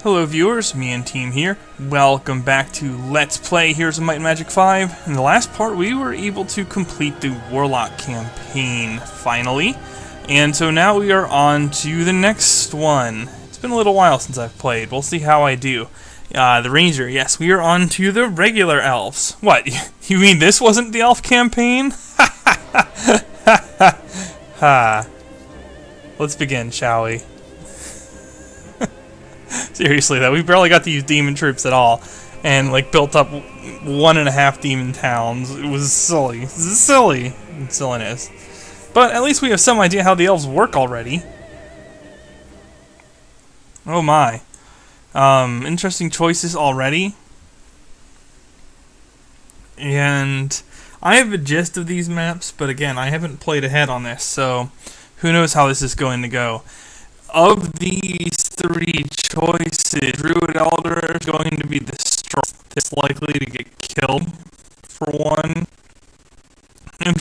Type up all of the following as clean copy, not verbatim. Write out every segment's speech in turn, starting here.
Hello viewers, me and team here. Welcome back to Let's Play Heroes of Might and Magic 5. In the last part we were able to complete the Warlock campaign, finally. And so now we are on to the next one. It's been a little while since I've played, we'll see how I do. The Ranger, yes, we are on to the regular elves. What, you mean this wasn't the elf campaign? Ha. Let's begin, shall we? Seriously though, we barely got to use demon troops at all, and like built up 1.5 demon towns. It was silly. Silliness. But at least we have some idea how the elves work already. Oh my. Interesting choices already. And I have a gist of these maps, but again, I haven't played ahead on this, so who knows how this is going to go. Of these three choices, Druid Elder is going to be the strongest, likely to get killed for one. And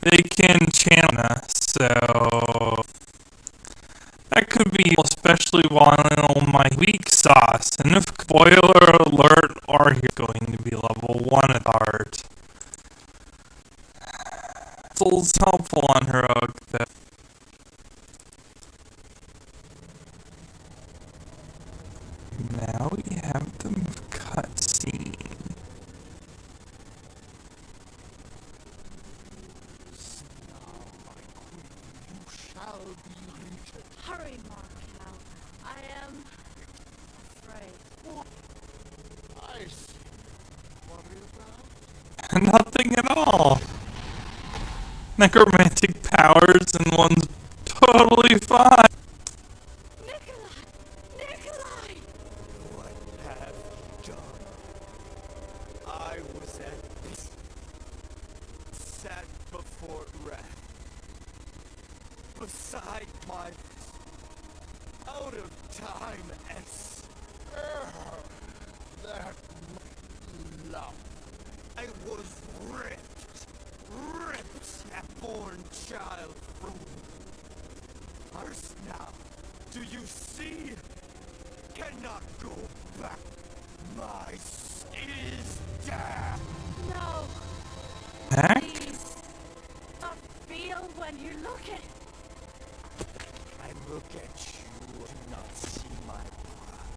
they can channel, so that could be especially while my weak sauce. And if spoiler alert, are you going to be level 1 at heart? Soul's helpful on heroic though. Now we have the cutscene. Hurry, Markel. I am afraid. I see. What about? Nothing at all. Necromantic powers and one's totally fine. Nikolai! What have you done? I was at peace. Sat before wrath. Beside my out of time and that love. I was ripped, that born child from first now. Do you see? Cannot go back. My is death. No, Heck? please. Don't feel when you look at I look at you, do not see my blood.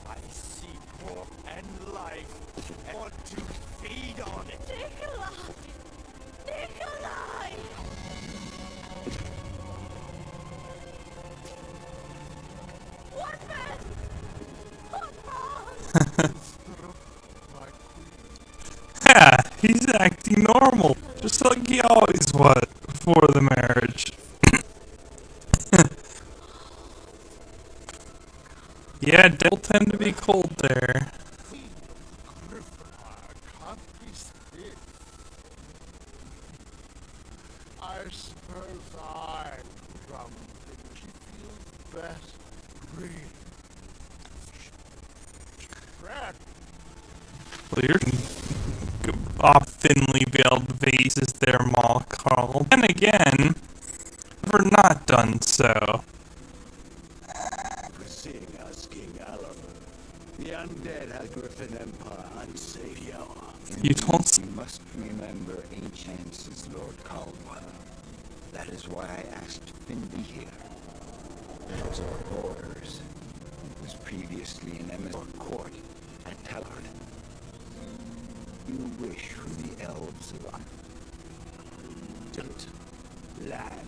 I see hope and life, and want to feed on it. Nikolai! Nikolai! What man? What's wrong? My queen. Yeah, he's acting normal, just like he always was before the marriage. Yeah, they'll tend to be cold there. I suppose I'm drunk and she feels best green. Red. Well, you're off thinly veiled vases there, Malcolm. And again, we're not done so. Seeing us, King Elven. The undead had Griffin Empire unsafe. You don't You must remember ancients, Lord Caldwell. That is why I asked Finley here. Those are borders. It was previously an emissary court at Tellard. You wish for the elves of land.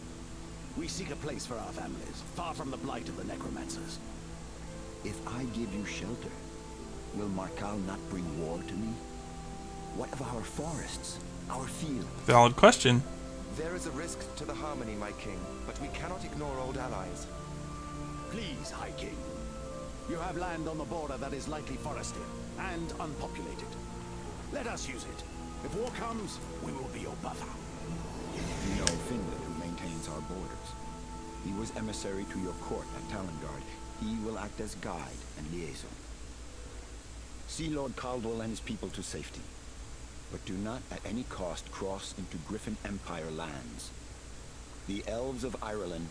We seek a place for our families, far from the blight of the necromancers. If I give you shelter, will Markal not bring war to me? What of our forests, our fields? valid question. There is a risk to the harmony, my king, but we cannot ignore old allies. Please, High King. You have land on the border that is lightly forested and unpopulated. Let us use it. If war comes, we will be your buffer. You know Finland, who maintains our borders. He was emissary to your court at Talengard. He will act as guide and liaison. See Lord Caldwell and his people to safety. But do not at any cost cross into Griffin Empire lands. The elves of Ireland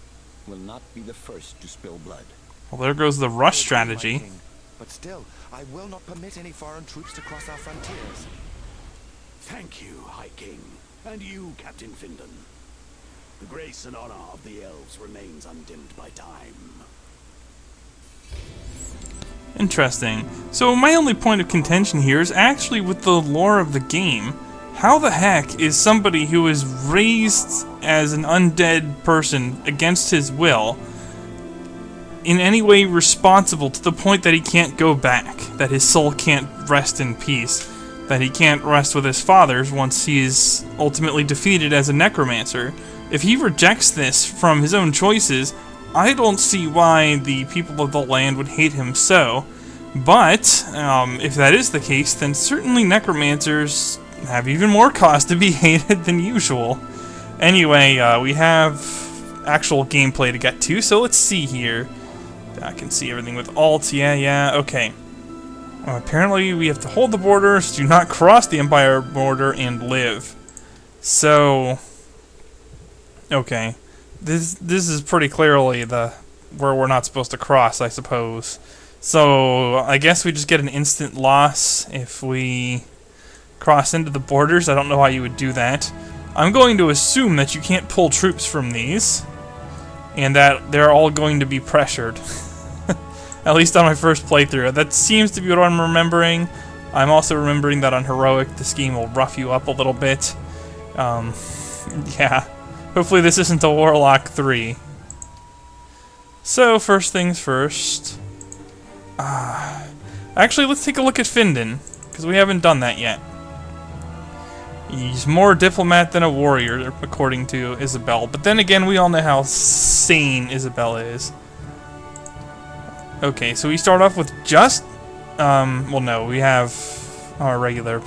will not be the first to spill blood. Well, there goes the rush My strategy. king. But still, I will not permit any foreign troops to cross our frontiers. Thank you, High King. And you, Captain Findon. The grace and honor of the elves remains undimmed by time. Interesting. So my only point of contention here is actually with the lore of the game. How the heck is somebody who is raised as an undead person against his will in any way responsible to the point that he can't go back, that his soul can't rest in peace, that he can't rest with his fathers once he is ultimately defeated as a necromancer? If he rejects this from his own choices, I don't see why the people of the land would hate him so. But, if that is the case, then certainly necromancers have even more cause to be hated than usual. Anyway, we have actual gameplay to get to, so let's see here. I can see everything with Alt, yeah, okay. Apparently we have to hold the borders, do not cross the Empire border, and live. So, okay. This is pretty clearly where we're not supposed to cross, I suppose. So, I guess we just get an instant loss if we cross into the borders. I don't know how you would do that. I'm going to assume that you can't pull troops from these, and that they're all going to be pressured. At least on my first playthrough. That seems to be what I'm remembering. I'm also remembering that on Heroic, this game will rough you up a little bit. Yeah. Hopefully this isn't a Warlock 3. So, first things first. Actually, let's take a look at Findon, because we haven't done that yet. He's more diplomat than a warrior, according to Isabel. But then again, we all know how sane Isabel is. Okay, so we start off with just... well, no, we have our regular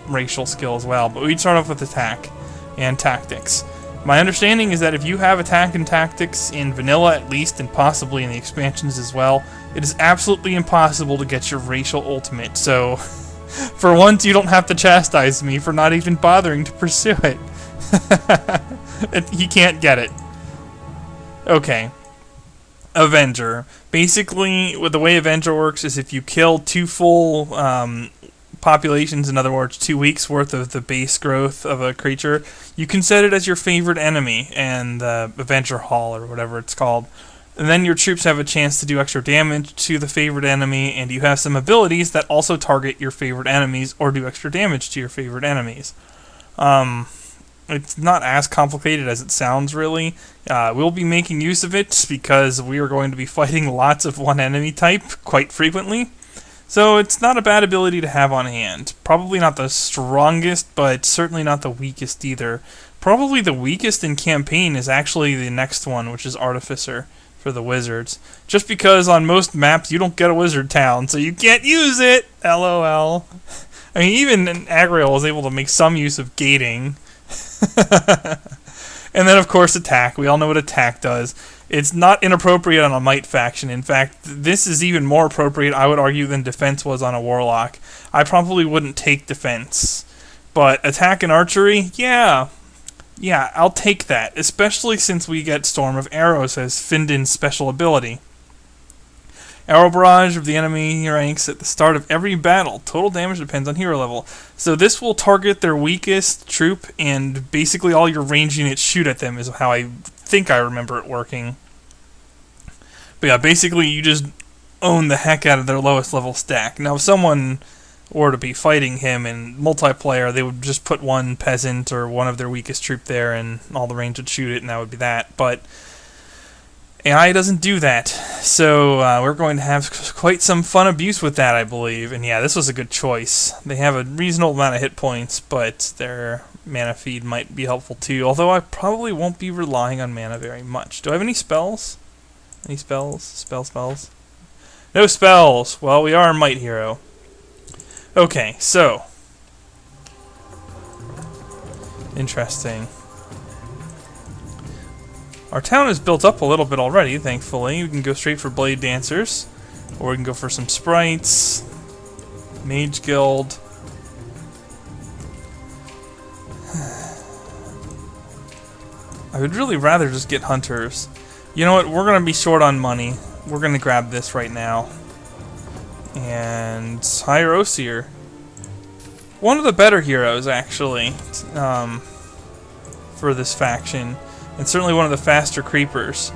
racial skill as well, but we start off with attack and tactics. My understanding is that if you have attack and tactics in vanilla at least, and possibly in the expansions as well, it is absolutely impossible to get your racial ultimate, so for once you don't have to chastise me for not even bothering to pursue it. He can't get it. Okay. Avenger. Basically, the way Avenger works is if you kill 2 full populations, in other words, 2 weeks worth of the base growth of a creature, you can set it as your favorite enemy and the Avenger Hall, or whatever it's called. And then your troops have a chance to do extra damage to the favorite enemy, and you have some abilities that also target your favorite enemies or do extra damage to your favorite enemies. It's not as complicated as it sounds, really. We'll be making use of it because we are going to be fighting lots of one enemy type quite frequently. So it's not a bad ability to have on hand. Probably not the strongest, but certainly not the weakest either. Probably the weakest in campaign is actually the next one, which is Artificer for the wizards. Just because on most maps you don't get a wizard town, so you can't use it! LOL. I mean, even Agriel was able to make some use of gating. And then, of course, attack. We all know what attack does. It's not inappropriate on a Might faction. In fact, this is even more appropriate, I would argue, than defense was on a Warlock. I probably wouldn't take defense. But attack and archery, yeah, I'll take that. Especially since we get Storm of Arrows as Findon's special ability. Arrow barrage of the enemy ranks at the start of every battle. Total damage depends on hero level. So this will target their weakest troop, and basically all your range units shoot at them is how I think I remember it working. But yeah, basically you just own the heck out of their lowest level stack. Now if someone were to be fighting him in multiplayer, they would just put one peasant or one of their weakest troop there, and all the range would shoot it, and that would be that. But AI doesn't do that, so we're going to have quite some fun abuse with that, I believe. And yeah, this was a good choice. They have a reasonable amount of hit points, but their mana feed might be helpful too, although I probably won't be relying on mana very much. Do I have any spells? Any spells? Spells? No spells! Well, we are a Might Hero. Okay, so. Interesting. Our town is built up a little bit already, thankfully. We can go straight for Blade Dancers, or we can go for some Sprites, Mage Guild. I would really rather just get Hunters. You know what, we're going to be short on money. we're gonna grab this right now. And Hierosier. One of the better heroes, actually, for this faction. And certainly one of the faster creepers.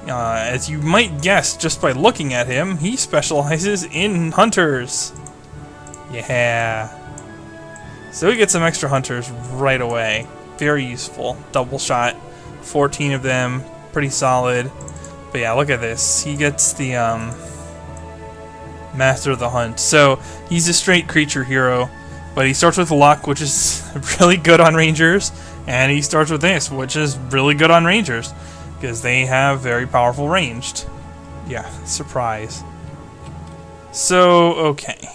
As you might guess just by looking at him, he specializes in hunters. Yeah. So we get some extra hunters right away. Very useful. Double shot. 14 of them. Pretty solid. But yeah, look at this. He gets the Master of the Hunt. So he's a straight creature hero. But he starts with luck, which is really good on rangers. And he starts with this, which is really good on rangers. Because they have very powerful ranged. Yeah, surprise. So, okay.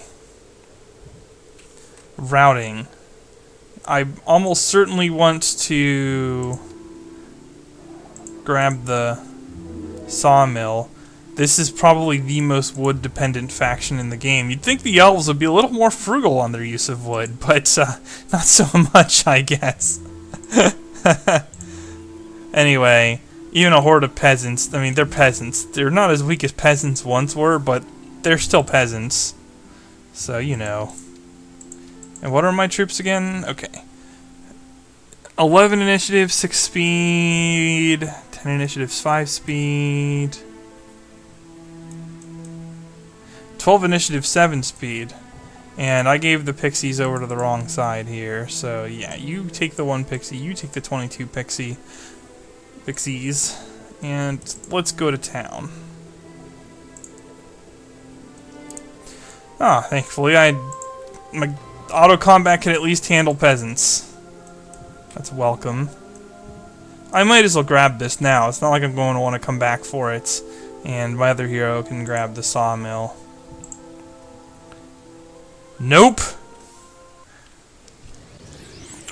Routing. I almost certainly want to grab the sawmill. This is probably the most wood-dependent faction in the game. You'd think the elves would be a little more frugal on their use of wood, but not so much, I guess. Anyway, even a horde of peasants, I mean, they're peasants. They're not as weak as peasants once were, but they're still peasants. So, you know. And what are my troops again? Okay. 11 initiative, 6 speed. 10 initiatives, 5 speed. 12 initiative, 7 speed. And I gave the pixies over to the wrong side here. So, yeah, you take the 1 pixie, you take the 22 pixies. And let's go to town. Ah, thankfully, my auto combat can at least handle peasants. That's welcome. I might as well grab this now. It's not like I'm going to want to come back for it. And my other hero can grab the sawmill. Nope!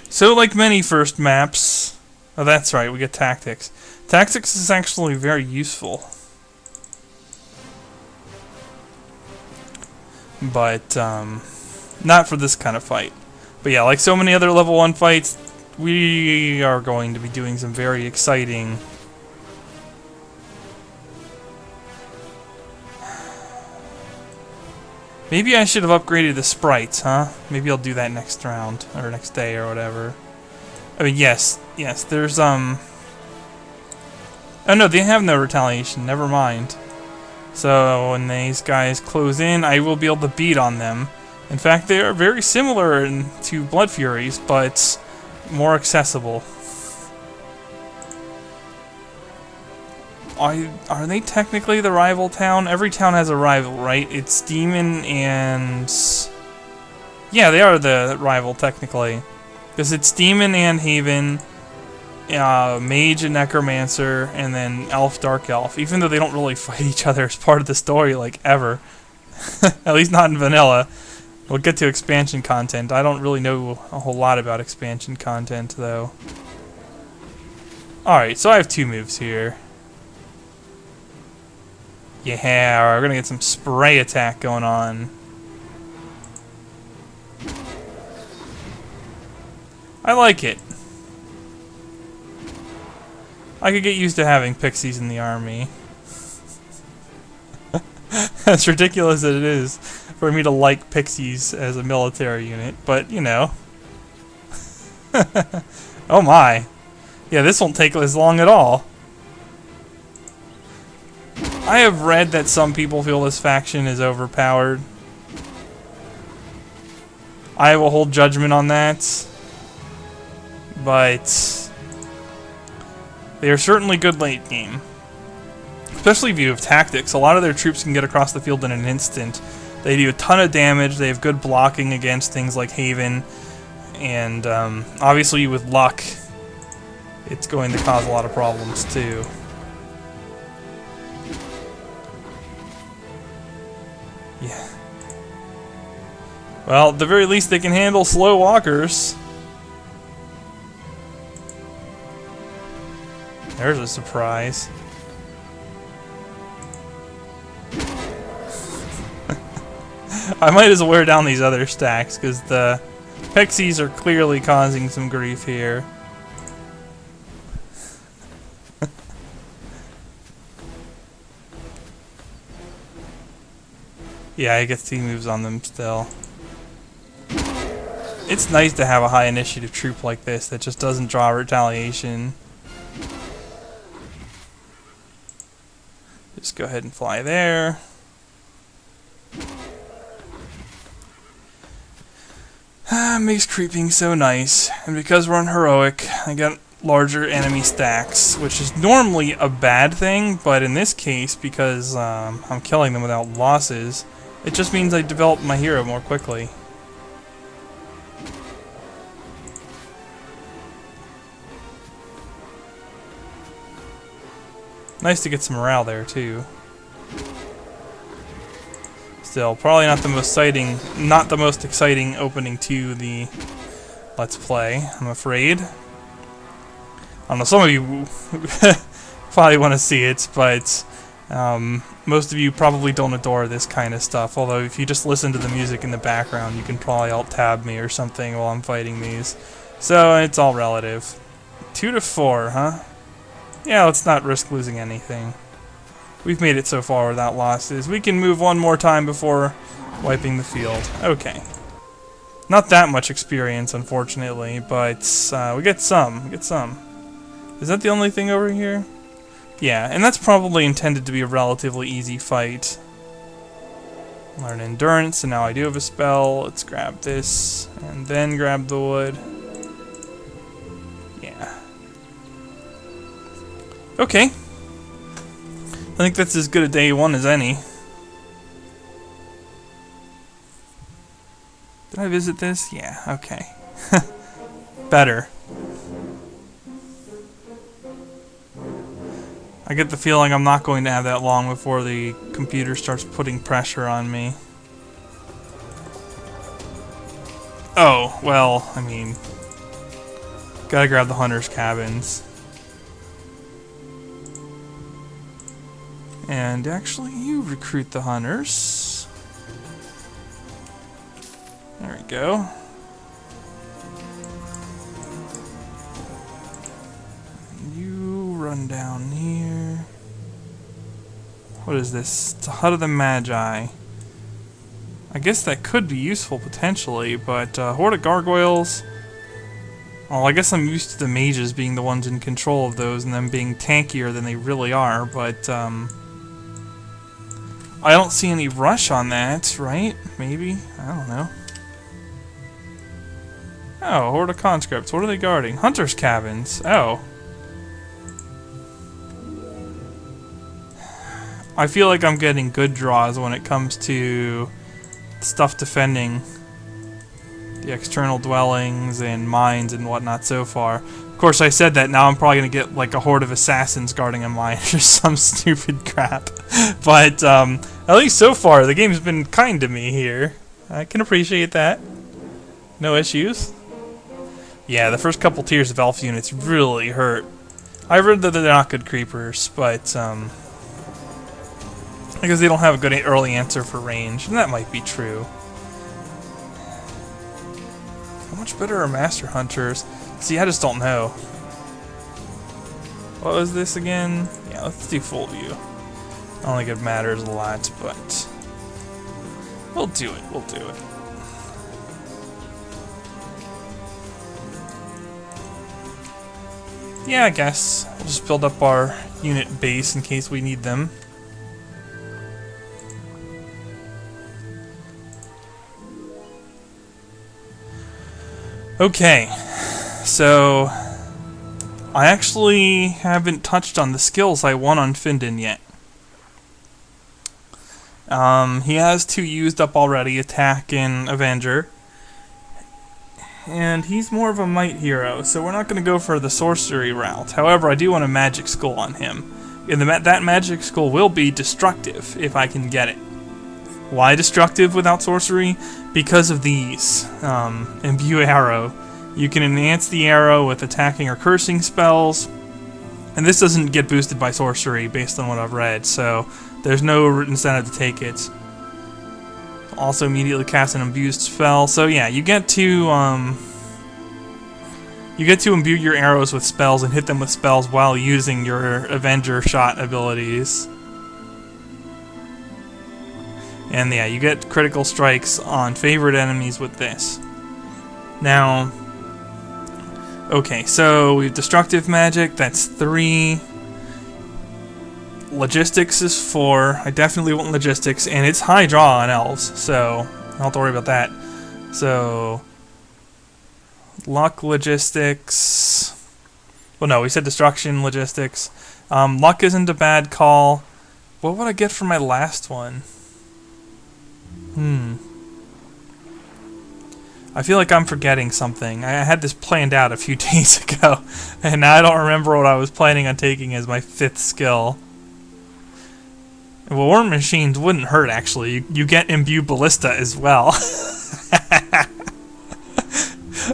So, like many first maps... Oh, that's right, we get tactics. Tactics is actually very useful. But, not for this kind of fight. But yeah, like so many other level 1 fights, we are going to be doing some very exciting... Maybe I should have upgraded the sprites, huh? Maybe I'll do that next round, or next day, or whatever. I mean, yes, there's, Oh no, they have no retaliation, never mind. So, when these guys close in, I will be able to beat on them. In fact, they are very similar to Blood Furies, but more accessible. Are they technically the rival town? Every town has a rival, right? It's Demon and... Yeah, they are the rival, technically. Because it's Demon and Haven, Mage and Necromancer, and then Elf, Dark Elf. Even though they don't really fight each other as part of the story, like, ever. At least not in vanilla. We'll get to expansion content. I don't really know a whole lot about expansion content, though. Alright, so I have 2 moves here. Yeah, we're gonna get some spray attack going on. I like it. I could get used to having pixies in the army. As ridiculous as it is for me to like pixies as a military unit, but you know. Oh my. Yeah, this won't take as long at all. I have read that some people feel this faction is overpowered. I will hold judgment on that. But they are certainly good late game. Especially if you have tactics. A lot of their troops can get across the field in an instant. They do a ton of damage. They have good blocking against things like Haven. And obviously with luck, it's going to cause a lot of problems too. Yeah. Well, at the very least they can handle slow walkers. There's a surprise. I might as well wear down these other stacks, because the pixies are clearly causing some grief here. Yeah, he gets 2 moves on them still. It's nice to have a high initiative troop like this that just doesn't draw retaliation. Just go ahead and fly there. Makes creeping so nice. And because we're on heroic, I got larger enemy stacks, which is normally a bad thing, but in this case, because I'm killing them without losses, it just means I develop my hero more quickly. Nice to get some morale there too. Still, probably not the most exciting opening to the Let's Play, I'm afraid. I don't know, some of you probably want to see it, but most of you probably don't adore this kind of stuff, although if you just listen to the music in the background, you can probably alt-tab me or something while I'm fighting these. So, it's all relative. 2 to 4, huh? Yeah, let's not risk losing anything. We've made it so far without losses. We can move one more time before wiping the field. Okay. Not that much experience, unfortunately, but we get some. We get some. Is that the only thing over here? Yeah, and that's probably intended to be a relatively easy fight. Learn endurance, and now I do have a spell. Let's grab this, and then grab the wood. Yeah. Okay. I think that's as good a day 1 as any. Did I visit this? Yeah, okay. Better. I get the feeling I'm not going to have that long before the computer starts putting pressure on me. Oh, well, I mean, gotta grab the hunter's cabins. And actually, you recruit the hunters. There we go. You run down here. What is this? It's a Hut of the Magi. I guess that could be useful potentially, but Horde of Gargoyles. Well, I guess I'm used to the mages being the ones in control of those and them being tankier than they really are, but I don't see any rush on that, right? Maybe? I don't know. Oh, Horde of Conscripts. What are they guarding? Hunter's cabins. Oh. I feel like I'm getting good draws when it comes to stuff defending the external dwellings and mines and whatnot so far. Of course, I said that, now I'm probably going to get like a horde of assassins guarding a mine or some stupid crap. But at least so far, the game's been kind to me here. I can appreciate that. No issues. Yeah, the first couple tiers of elf units really hurt. I've heard that they're not good creepers, but because they don't have a good early answer for range, and that might be true. How much better are Master Hunters? See, I just don't know. What was this again? Yeah, let's do full view. I don't think it matters a lot, but we'll do it. We'll do it. Yeah, I guess. We'll just build up our unit base in case we need them. Okay, so I actually haven't touched on the skills I won on Findon yet. He has 2 used up already, Attack and Avenger. And he's more of a might hero, so we're not going to go for the sorcery route. However, I do want a magic skull on him. And that magic skull will be destructive if I can get it. Why destructive without sorcery? Because of these. Imbue arrow. You can enhance the arrow with attacking or cursing spells. And this doesn't get boosted by sorcery based on what I've read, so there's no incentive to take it. Also immediately cast an imbued spell. So yeah, you get to imbue your arrows with spells and hit them with spells while using your Avenger shot abilities. And yeah, you get critical strikes on favorite enemies with this. Now, okay, so we have destructive magic, that's 3. Logistics is 4. I definitely want logistics, and it's high draw on elves, so I don't have to worry about that. So, luck, logistics. Well, no, we said destruction, logistics. Luck isn't a bad call. What would I get for my last one? I feel like I'm forgetting something. I had this planned out a few days ago, and now I don't remember what I was planning on taking as my 5th skill. Well, War Machines wouldn't hurt, actually. You get Imbue Ballista as well.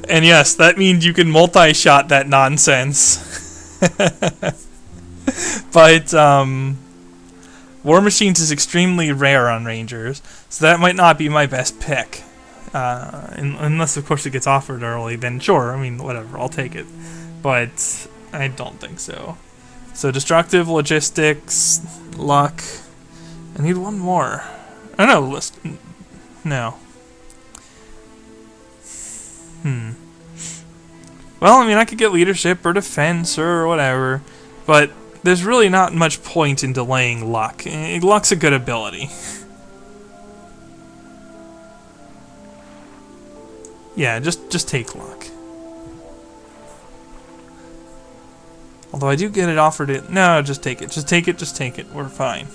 And yes, that means you can multi-shot that nonsense. But, War Machines is extremely rare on Rangers, so that might not be my best pick. Unless, of course, it gets offered early, then sure, I mean, whatever, I'll take it. But I don't think so. So, destructive, logistics, luck. I need one more. Oh, no, no. Well, I mean, I could get leadership or defense or whatever, but there's really not much point in delaying luck. Luck's a good ability. Yeah, just take luck. Although I do get it offered it. No, just take it. Just take it, just take it. We're fine.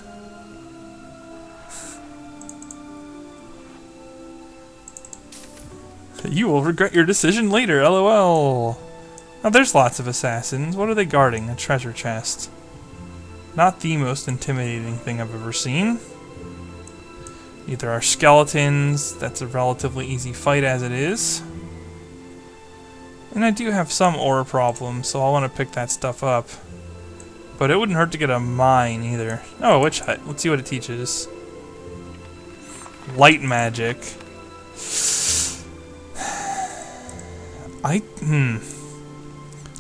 You will regret your decision later, LOL. Now there's lots of assassins. What are they guarding? A treasure chest. Not the most intimidating thing I've ever seen. Either are skeletons, that's a relatively easy fight as it is. And I do have some ore problems, so I'll want to pick that stuff up. But it wouldn't hurt to get a mine either. Oh, a witch hut. Let's see what it teaches. Light magic.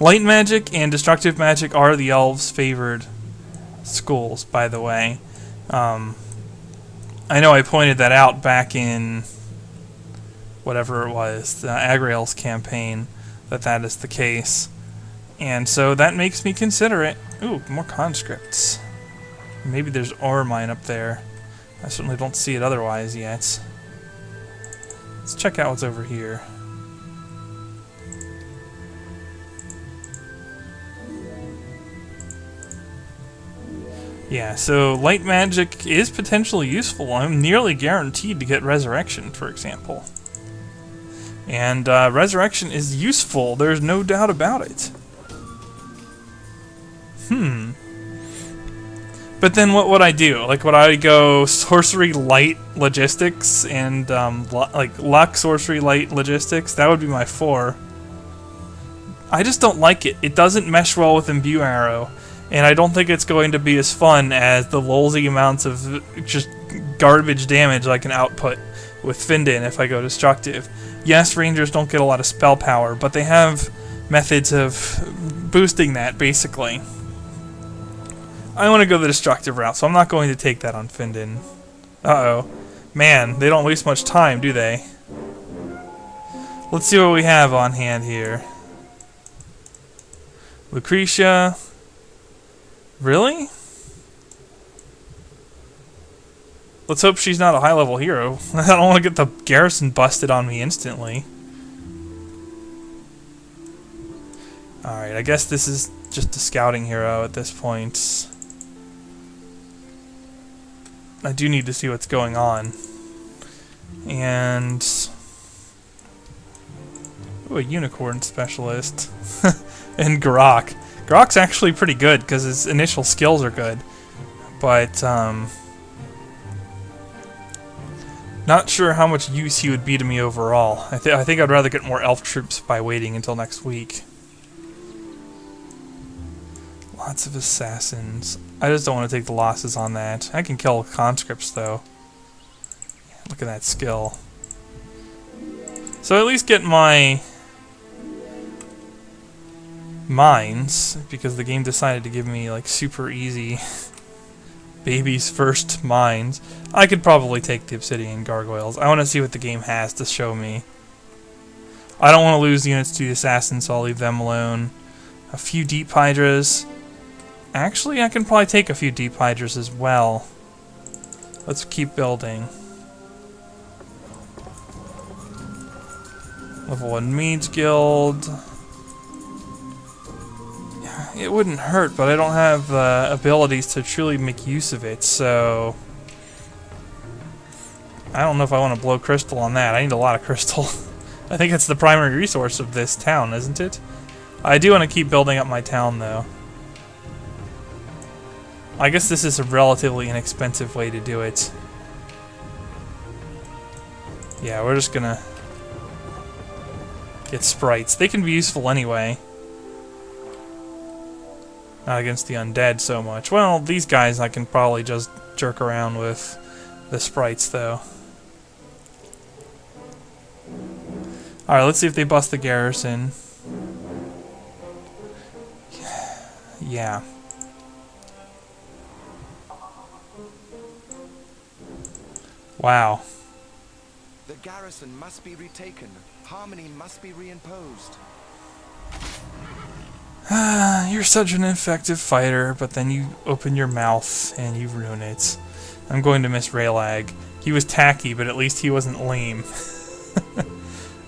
Light magic and destructive magic are the elves' favored schools, by the way. I know I pointed that out back in whatever it was, the Agrael's campaign, that is the case. And so that makes me consider it. Ooh, more conscripts. Maybe there's ore mine up there. I certainly don't see it otherwise yet. Let's check out what's over here. Yeah, so light magic is potentially useful. I'm nearly guaranteed to get resurrection, for example. And resurrection is useful, there's no doubt about it. But then what would I do? Like, would I go sorcery light logistics and like luck sorcery light logistics? That would be my 4. I just don't like it. It doesn't mesh well with Imbue Arrow. And I don't think it's going to be as fun as the lolsy amounts of just garbage damage I can output with Findin if I go destructive. Yes, Rangers don't get a lot of spell power, but they have methods of boosting that, basically. I want to go the destructive route, so I'm not going to take that on Findin. Uh-oh. Man, they don't waste much time, do they? Let's see what we have on hand here. Lucretia... Really? Let's hope she's not a high-level hero. I don't want to get the Garrison busted on me instantly. Alright, I guess this is just a scouting hero at this point. I do need to see what's going on. And... ooh, a unicorn specialist. And Grok. Grok's actually pretty good, because his initial skills are good. But, not sure how much use he would be to me overall. I think I'd rather get more elf troops by waiting until next week. Lots of assassins. I just don't want to take the losses on that. I can kill conscripts, though. Look at that skill. So at least get my... mines, because the game decided to give me like super easy Baby's first mines. I could probably take the obsidian gargoyles. I want to see what the game has to show me. I don't want to lose units to the assassins, so I'll leave them alone. A few deep hydras. Actually, I can probably take a few deep hydras as well. Let's keep building. Level 1 Mage Guild. It wouldn't hurt, but I don't have abilities to truly make use of it, so... I don't know if I want to blow crystal on that. I need a lot of crystal. I think it's the primary resource of this town, isn't it? I do want to keep building up my town, though. I guess this is a relatively inexpensive way to do it. Yeah, we're just gonna get sprites. They can be useful anyway. Not against the undead so much. Well, these guys I can probably just jerk around with the sprites, though. Alright, let's see if they bust the garrison. Yeah. Wow. The garrison must be retaken. Harmony must be reimposed. You're such an effective fighter, but then you open your mouth and you ruin it. I'm going to miss Raylag. He was tacky, but at least he wasn't lame.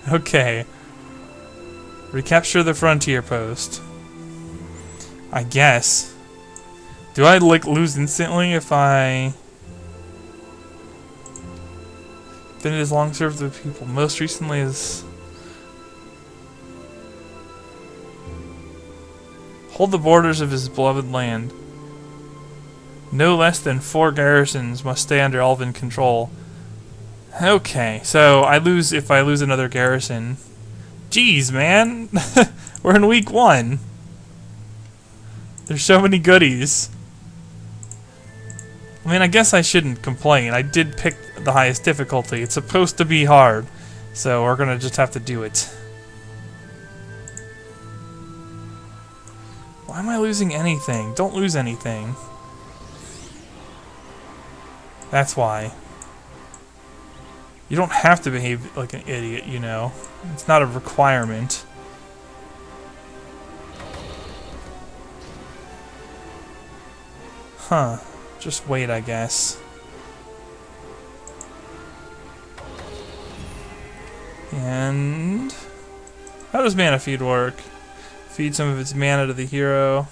Okay. Recapture the frontier post. I guess. Do I, like, lose instantly if I... Then it has long served the people. Most recently is... Hold the borders of his beloved land. No less than 4 garrisons must stay under Elven control. Okay, so I lose if I lose another garrison. Jeez, man! We're in week 1. There's so many goodies. I mean, I guess I shouldn't complain. I did pick the highest difficulty. It's supposed to be hard, so we're gonna just have to do it. Why am I losing anything? Don't lose anything. That's why. You don't have to behave like an idiot, you know. It's not a requirement. Huh. Just wait, I guess. And... how does mana feed work? Feed some of its mana to the hero.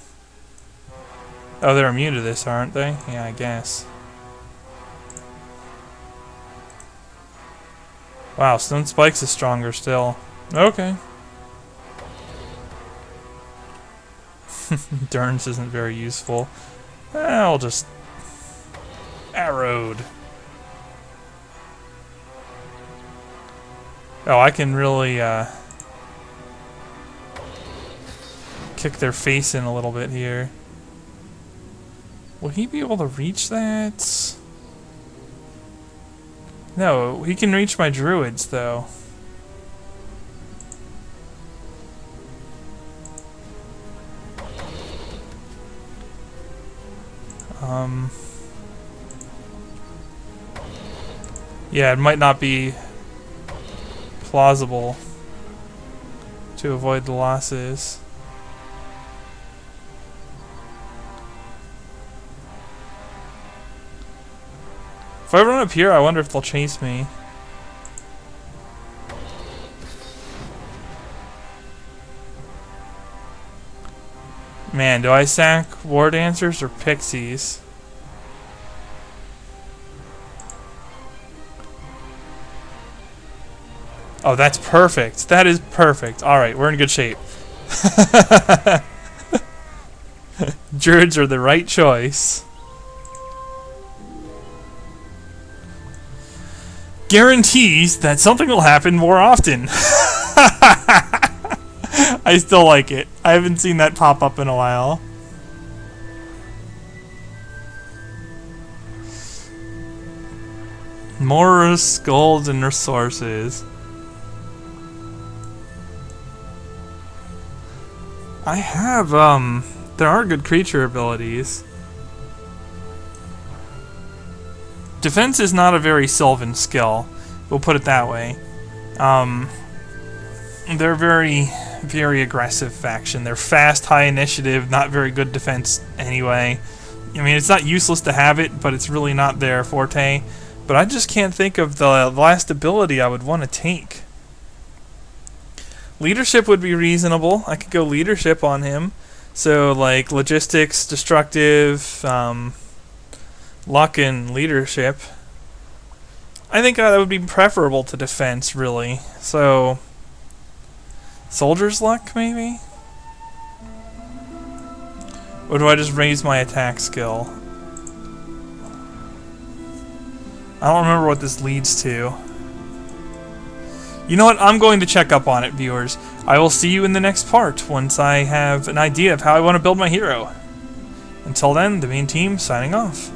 Oh, they're immune to this, aren't they? Yeah, I guess. Wow, Stone Spikes is stronger still. Okay. Durns isn't very useful. I'll just... arrowed. Oh, I can really, kick their face in a little bit here. Will he be able to reach that? No, he can reach my druids, though. Yeah, it might not be plausible to avoid the losses. If I run up here, I wonder if they'll chase me. Man, do I sack War Dancers or Pixies? Oh, that's perfect. That is perfect. Alright, we're in good shape. Druids are the right choice. Guarantees that something will happen more often. I still like it. I haven't seen that pop up in a while. More skulls and resources. I have, there are good creature abilities. Defense is not a very Sylvan skill. We'll put it that way. They're very, very aggressive faction. They're fast, high initiative, not very good defense anyway. I mean, it's not useless to have it, but it's really not their forte. But I just can't think of the last ability I would want to take. Leadership would be reasonable. I could go leadership on him. So, like, logistics, destructive, luck, and leadership. I think that would be preferable to defense, really. So, soldier's luck, maybe? Or do I just raise my attack skill? I don't remember what this leads to. You know what? I'm going to check up on it, viewers. I will see you in the next part once I have an idea of how I want to build my hero. Until then, the main team signing off.